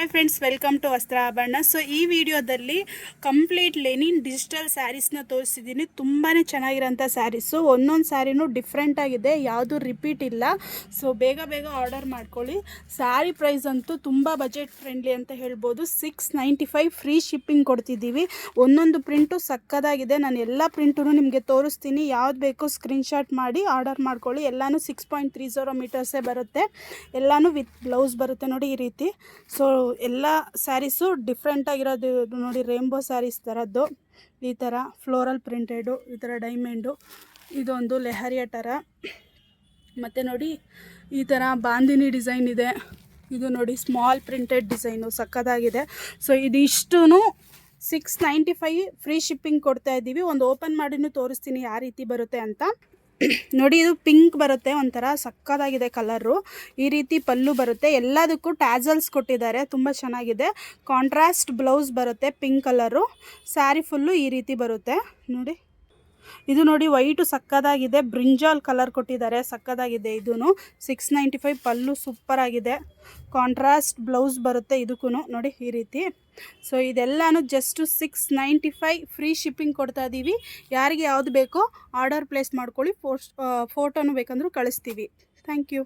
Hi friends, welcome to Vastrabharana. So ಈ ವಿಡಿಯೋದಲ್ಲಿ complete Lenin digital ಸ್ಯಾರೀಸ್ನ ತೋರಿಸಿದ್ದೀನಿ. ತುಂಬಾ ಚೆನ್ನಾಗಿರೋಂಥ ಸ್ಯಾರೀಸು, ಒಂದೊಂದು ಸ್ಯಾರಿನೂ ಡಿಫ್ರೆಂಟಾಗಿದೆ, ಯಾವುದು ರಿಪೀಟ್ ಇಲ್ಲ. ಸೊ ಬೇಗ ಆರ್ಡರ್ ಮಾಡ್ಕೊಳ್ಳಿ. ಸ್ಯಾರಿ ಪ್ರೈಸ್ ಅಂತೂ ತುಂಬ ಬಜೆಟ್ ಫ್ರೆಂಡ್ಲಿ ಅಂತ ಹೇಳ್ಬೋದು. 695 ಫ್ರೀ ಶಿಪ್ಪಿಂಗ್ ಕೊಡ್ತಿದ್ದೀವಿ. ಒಂದೊಂದು ಪ್ರಿಂಟು ಸಕ್ಕದಾಗಿದೆ. ನಾನು ಎಲ್ಲ ಪ್ರಿಂಟೂ ನಿಮಗೆ ತೋರಿಸ್ತೀನಿ. ಯಾವ್ದು ಬೇಕೋ ಸ್ಕ್ರೀನ್ಶಾಟ್ ಮಾಡಿ ಆರ್ಡರ್ ಮಾಡ್ಕೊಳ್ಳಿ. ಎಲ್ಲನೂ 6.30 ಮೀಟರ್ಸೇ ಬರುತ್ತೆ. ಎಲ್ಲನೂ ವಿತ್ ಬ್ಲೌಸ್ ಬರುತ್ತೆ ನೋಡಿ ಈ ರೀತಿ. ಸೊ ಎಲ್ಲ ಸ್ಯಾರೀಸು ಡಿಫ್ರೆಂಟಾಗಿರೋದು ನೋಡಿ, ರೇಂಬೋ ಸ್ಯಾರೀಸ್ ಥರದ್ದು ಈ ಥರ ಫ್ಲೋರಲ್ ಪ್ರಿಂಟೆಡು, ಈ ಥರ ಡೈಮಂಡು, ಇದೊಂದು ಲೆಹರಿಯ ಥರ. ಮತ್ತು ನೋಡಿ ಈ ಥರ ಬಾಂದಿನಿ ಡಿಸೈನ್ ಇದೆ. ಇದು ನೋಡಿ ಸ್ಮಾಲ್ ಪ್ರಿಂಟೆಡ್ ಡಿಸೈನು, ಸಕ್ಕದಾಗಿದೆ. ಸೊ ಇದಿಷ್ಟು 695 ಫ್ರೀ ಶಿಪ್ಪಿಂಗ್ ಕೊಡ್ತಾ ಇದ್ದೀವಿ. ಒಂದು ಓಪನ್ ಮಾಡಿನೂ ತೋರಿಸ್ತೀನಿ ಯಾವ ರೀತಿ ಬರುತ್ತೆ ಅಂತ. ನೋಡಿ, ಇದು ಪಿಂಕ್ ಬರುತ್ತೆ, ಒಂಥರ ಸಕ್ಕದಾಗಿದೆ ಕಲರು. ಈ ರೀತಿ ಪಲ್ಲು ಬರುತ್ತೆ. ಎಲ್ಲದಕ್ಕೂ ಟ್ಯಾಸಲ್ಸ್ ಕೊಟ್ಟಿದ್ದಾರೆ, ತುಂಬ ಚೆನ್ನಾಗಿದೆ. ಕಾಂಟ್ರಾಸ್ಟ್ ಬ್ಲೌಸ್ ಬರುತ್ತೆ ಪಿಂಕ್ ಕಲರು. ಸ್ಯಾರಿ ಫುಲ್ಲು ಈ ರೀತಿ ಬರುತ್ತೆ ನೋಡಿ. ಇದು ನೋಡಿ ವೈಟು ಸಕ್ಕದಾಗಿದೆ, ಬ್ರಿಂಜಾಲ್ ಕಲರ್ ಕೊಟ್ಟಿದ್ದಾರೆ, ಸಕ್ಕದಾಗಿದೆ. ಇದೂ 695 ಪಲ್ಲು ಸೂಪರ್ ಆಗಿದೆ. ಕಾಂಟ್ರಾಸ್ಟ್ ಬ್ಲೌಸ್ ಬರುತ್ತೆ ಇದಕ್ಕೂ ನೋಡಿ ಈ ರೀತಿ. ಸೊ ಇದೆಲ್ಲನೂ ಜಸ್ಟು 695 ಫ್ರೀ ಶಿಪ್ಪಿಂಗ್ ಕೊಡ್ತಾ ಇದ್ದೀವಿ. ಯಾರಿಗೆ ಯಾವುದು ಬೇಕೋ ಆರ್ಡರ್ ಪ್ಲೇಸ್ ಮಾಡ್ಕೊಳ್ಳಿ. ಫೋಟೋನು ಬೇಕಂದ್ರೂ ಕಳಿಸ್ತೀವಿ. Thank you.